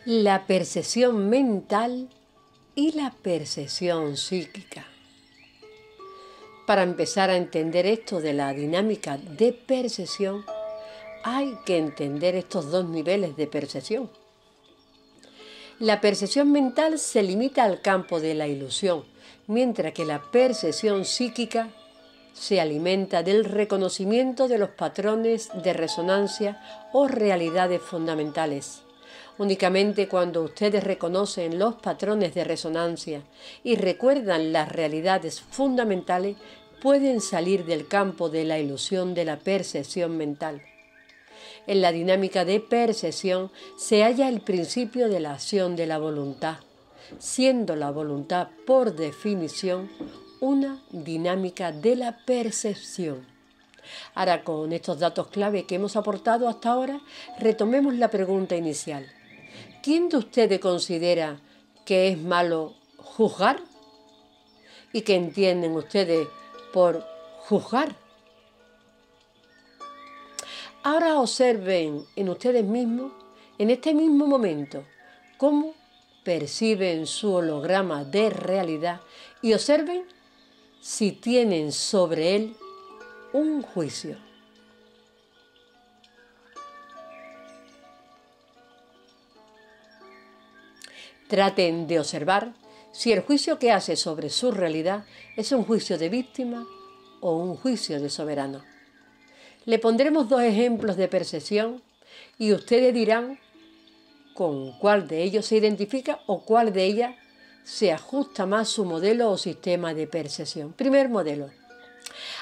La percepción mental y la percepción psíquica. Para empezar a entender esto de la dinámica de percepción, hay que entender estos dos niveles de percepción. La percepción mental se limita al campo de la ilusión, mientras que la percepción psíquica se alimenta del reconocimiento de los patrones de resonancia o realidades fundamentales. Únicamente cuando ustedes reconocen los patrones de resonancia y recuerdan las realidades fundamentales, pueden salir del campo de la ilusión de la percepción mental. En la dinámica de percepción se halla el principio de la acción de la voluntad, siendo la voluntad, por definición, una dinámica de la percepción. Ahora, con estos datos clave que hemos aportado hasta ahora, retomemos la pregunta inicial. ¿Quién de ustedes considera que es malo juzgar? ¿Y qué entienden ustedes por juzgar? Ahora observen en ustedes mismos, en este mismo momento, cómo perciben su holograma de realidad y observen si tienen sobre él un juicio. Traten de observar si el juicio que hace sobre su realidad es un juicio de víctima o un juicio de soberano. Le pondremos dos ejemplos de percepción y ustedes dirán con cuál de ellos se identifica o cuál de ellas se ajusta más su modelo o sistema de percepción. Primer modelo.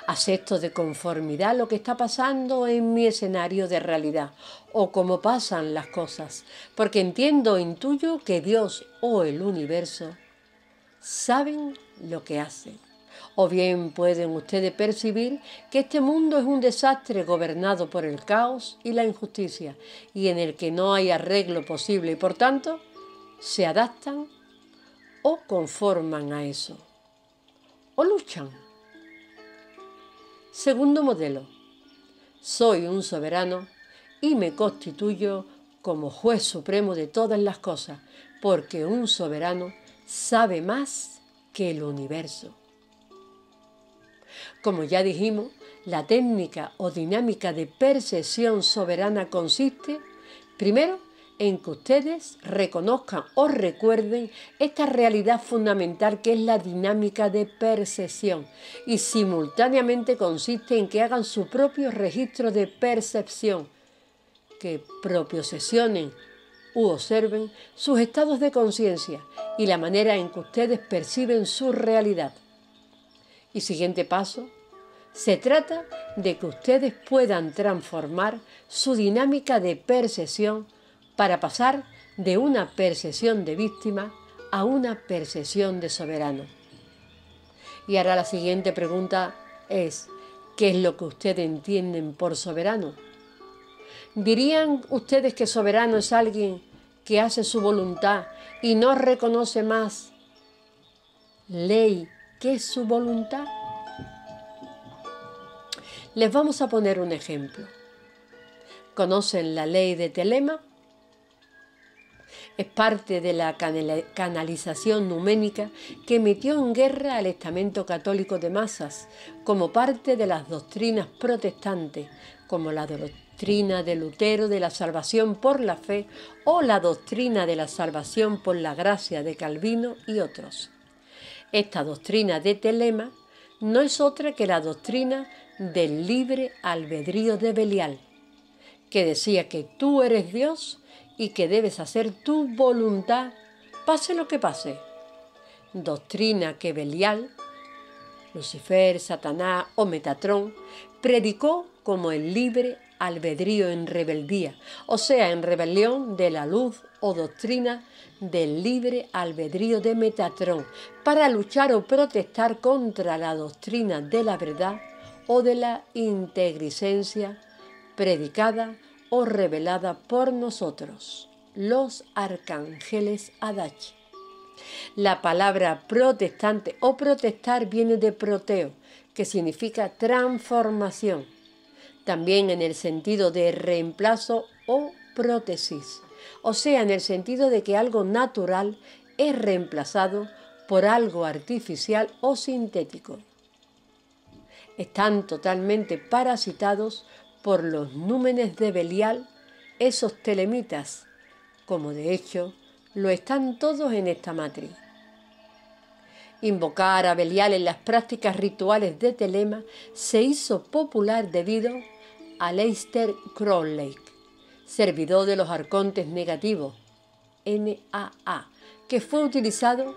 Acepto de conformidad lo que está pasando en mi escenario de realidad o cómo pasan las cosas, porque entiendo o intuyo que Dios o el universo saben lo que hacen. O bien pueden ustedes percibir que este mundo es un desastre gobernado por el caos y la injusticia y en el que no hay arreglo posible y por tanto se adaptan o conforman a eso o luchan. Segundo modelo, soy un soberano y me constituyo como juez supremo de todas las cosas, porque un soberano sabe más que el universo. Como ya dijimos, la técnica o dinámica de percepción soberana consiste, primero, en que ustedes reconozcan o recuerden esta realidad fundamental que es la dinámica de percepción y simultáneamente consiste en que hagan su propio registro de percepción, que propiosesionen u observen sus estados de conciencia y la manera en que ustedes perciben su realidad. Y siguiente paso, se trata de que ustedes puedan transformar su dinámica de percepción para pasar de una percepción de víctima a una percepción de soberano. Y ahora la siguiente pregunta es, ¿qué es lo que ustedes entienden por soberano? ¿Dirían ustedes que soberano es alguien que hace su voluntad y no reconoce más ley que su voluntad? Les vamos a poner un ejemplo. ¿Conocen la ley de Telema? Es parte de la canalización numénica que metió en guerra al estamento católico de masas como parte de las doctrinas protestantes, como la doctrina de Lutero de la salvación por la fe o la doctrina de la salvación por la gracia de Calvino y otros. Esta doctrina de Telema no es otra que la doctrina del libre albedrío de Belial, que decía que tú eres Dios y que debes hacer tu voluntad, pase lo que pase. Doctrina que Belial, Lucifer, Satanás o Metatrón predicó como el libre albedrío en rebeldía, o sea, en rebelión de la luz o doctrina del libre albedrío de Metatrón, para luchar o protestar contra la doctrina de la verdad o de la integricencia predicada o revelada por nosotros, los arcángeles Adachi. La palabra protestante o protestar viene de proteo, que significa transformación, también en el sentido de reemplazo o prótesis, o sea, en el sentido de que algo natural es reemplazado por algo artificial o sintético. Están totalmente parasitados por los númenes de Belial, esos telemitas, como de hecho lo están todos en esta matriz. Invocar a Belial en las prácticas rituales de Telema se hizo popular debido a Aleister Crowley, servidor de los arcontes negativos, NAA, que fue utilizado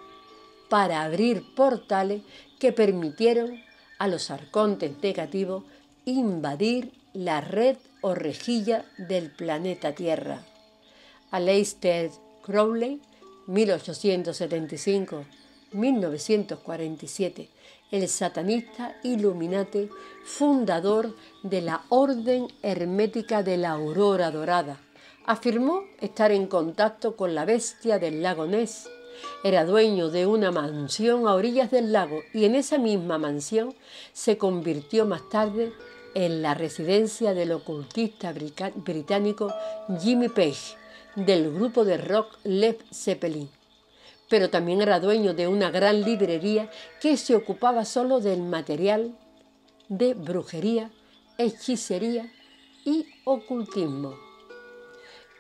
para abrir portales que permitieron a los arcontes negativos invadir la red o rejilla del planeta Tierra. Aleister Crowley, 1875-1947, el satanista Illuminati, fundador de la Orden Hermética de la Aurora Dorada, afirmó estar en contacto con la bestia del lago Ness. Era dueño de una mansión a orillas del lago y en esa misma mansión se convirtió más tarde en la residencia del ocultista británico Jimmy Page, del grupo de rock Led Zeppelin. Pero también era dueño de una gran librería que se ocupaba solo del material de brujería, hechicería y ocultismo.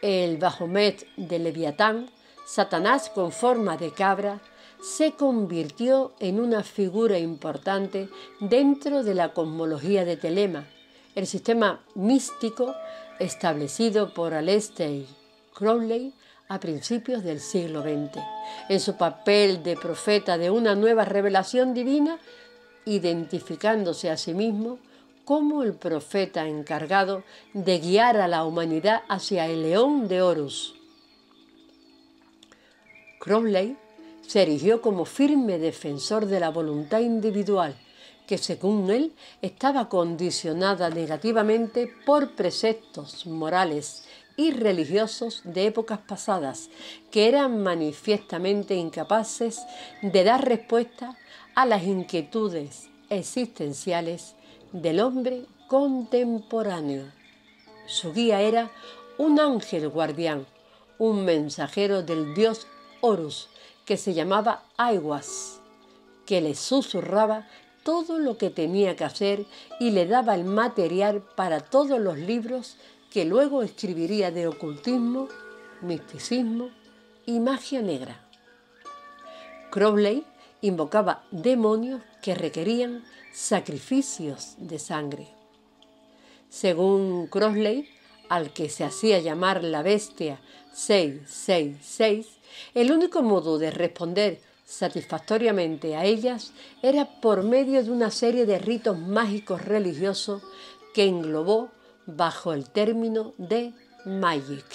El Baphomet de Leviatán, Satanás con forma de cabra, se convirtió en una figura importante dentro de la cosmología de Telema, el sistema místico establecido por Aleister Crowley a principios del siglo XX. En su papel de profeta de una nueva revelación divina, identificándose a sí mismo como el profeta encargado de guiar a la humanidad hacia el león de Horus. Crowley se erigió como firme defensor de la voluntad individual, que según él estaba condicionada negativamente por preceptos morales y religiosos de épocas pasadas, que eran manifiestamente incapaces de dar respuesta a las inquietudes existenciales del hombre contemporáneo. Su guía era un ángel guardián, un mensajero del dios Horus, que se llamaba Aiwass, que le susurraba todo lo que tenía que hacer y le daba el material para todos los libros que luego escribiría de ocultismo, misticismo y magia negra. Crowley invocaba demonios que requerían sacrificios de sangre. Según Crowley, al que se hacía llamar la bestia 666, el único modo de responder satisfactoriamente a ellas era por medio de una serie de ritos mágicos religiosos que englobó bajo el término de Magic,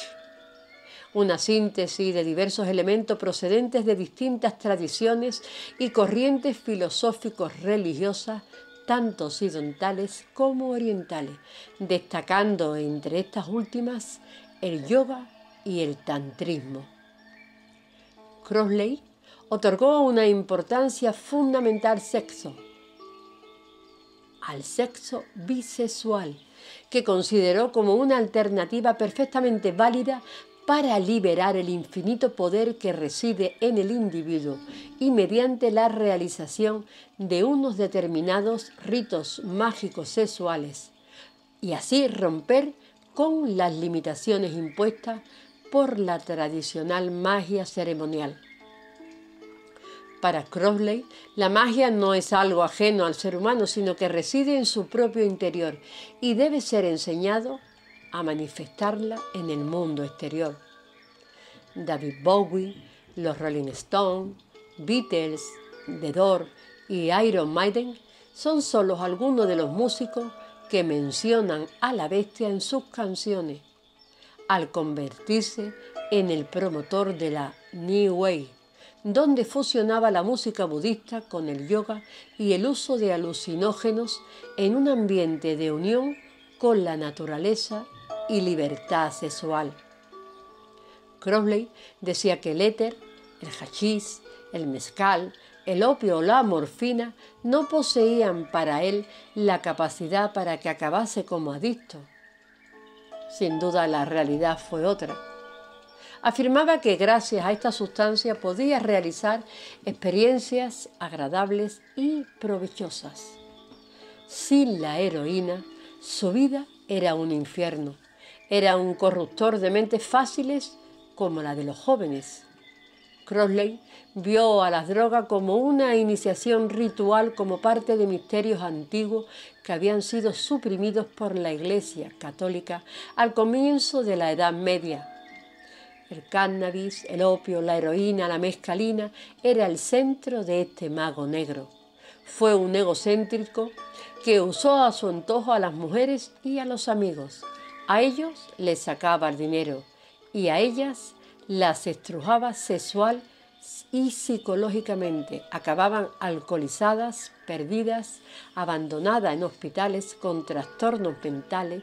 una síntesis de diversos elementos procedentes de distintas tradiciones y corrientes filosóficos religiosas, tanto occidentales como orientales, destacando entre estas últimas el yoga y el tantrismo. Crowley otorgó una importancia fundamental al sexo bisexual, que consideró como una alternativa perfectamente válida para liberar el infinito poder que reside en el individuo y mediante la realización de unos determinados ritos mágicos sexuales, y así romper con las limitaciones impuestas por la tradicional magia ceremonial. Para Crowley, la magia no es algo ajeno al ser humano, sino que reside en su propio interior y debe ser enseñado a manifestarla en el mundo exterior. David Bowie, los Rolling Stones, Beatles, The Doors y Iron Maiden son solo algunos de los músicos que mencionan a la bestia en sus canciones, al convertirse en el promotor de la New Wave, donde fusionaba la música budista con el yoga y el uso de alucinógenos en un ambiente de unión con la naturaleza y libertad sexual. Crowley decía que el éter, el hachís, el mezcal, el opio o la morfina no poseían para él la capacidad para que acabase como adicto. Sin duda la realidad fue otra. Afirmaba que gracias a esta sustancia podía realizar experiencias agradables y provechosas. Sin la heroína, su vida era un infierno. Era un corruptor de mentes fáciles como la de los jóvenes. Crossley vio a las drogas como una iniciación ritual, como parte de misterios antiguos que habían sido suprimidos por la Iglesia católica al comienzo de la Edad Media. El cannabis, el opio, la heroína, la mescalina era el centro de este mago negro. Fue un egocéntrico que usó a su antojo a las mujeres y a los amigos. A ellos les sacaba el dinero y a ellas las estrujaba sexual y psicológicamente. Acababan alcoholizadas, perdidas, abandonadas en hospitales con trastornos mentales,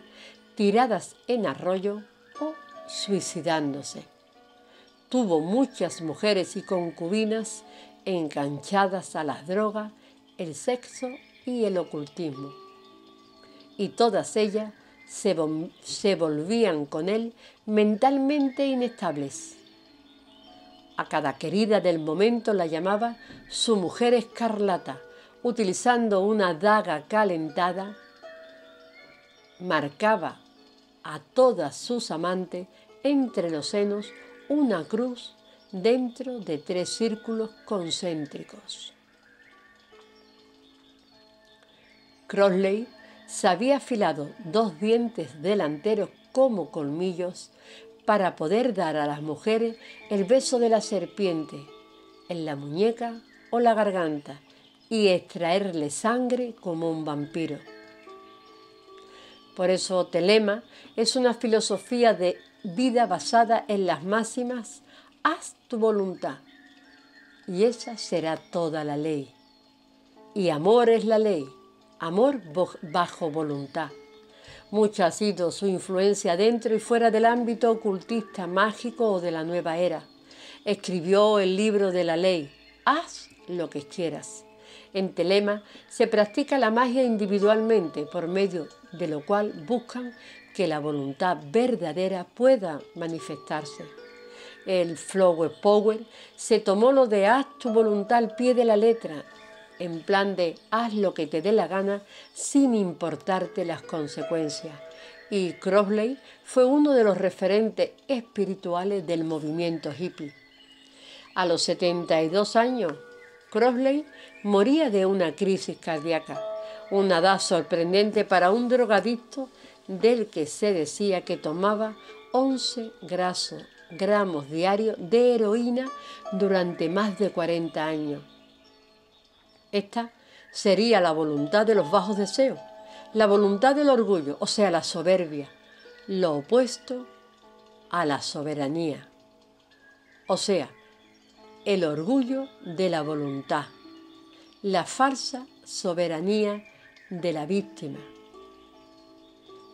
tiradas en arroyo o suicidándose. Tuvo muchas mujeres y concubinas enganchadas a las drogas, el sexo y el ocultismo. Y todas ellas se volvían con él mentalmente inestables. A cada querida del momento la llamaba su mujer escarlata, utilizando una daga calentada, marcaba a todas sus amantes entre los senos una cruz dentro de 3 círculos concéntricos. Crossley se había afilado 2 dientes delanteros como colmillos para poder dar a las mujeres el beso de la serpiente en la muñeca o la garganta y extraerle sangre como un vampiro. Por eso telema es una filosofía de vida basada en las máximas: haz tu voluntad y esa será toda la ley. Y amor es la ley, amor bajo voluntad. Mucha ha sido su influencia dentro y fuera del ámbito ocultista, mágico o de la nueva era. Escribió el libro de la ley, haz lo que quieras. En telema se practica la magia individualmente, por medio de lo cual buscan que la voluntad verdadera pueda manifestarse. El Flower Power se tomó lo de haz tu voluntad al pie de la letra, en plan de haz lo que te dé la gana sin importarte las consecuencias. Y Crossley fue uno de los referentes espirituales del movimiento hippie. A los 72 años, Crossley moría de una crisis cardíaca, una edad sorprendente para un drogadicto del que se decía que tomaba 11 gramos diarios de heroína durante más de 40 años. Esta sería la voluntad de los bajos deseos, la voluntad del orgullo, o sea, la soberbia, lo opuesto a la soberanía, o sea, el orgullo de la voluntad, la falsa soberanía de la víctima.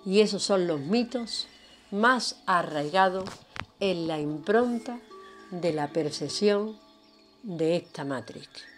Y esos son los mitos más arraigados en la impronta de la percepción de esta Matrix.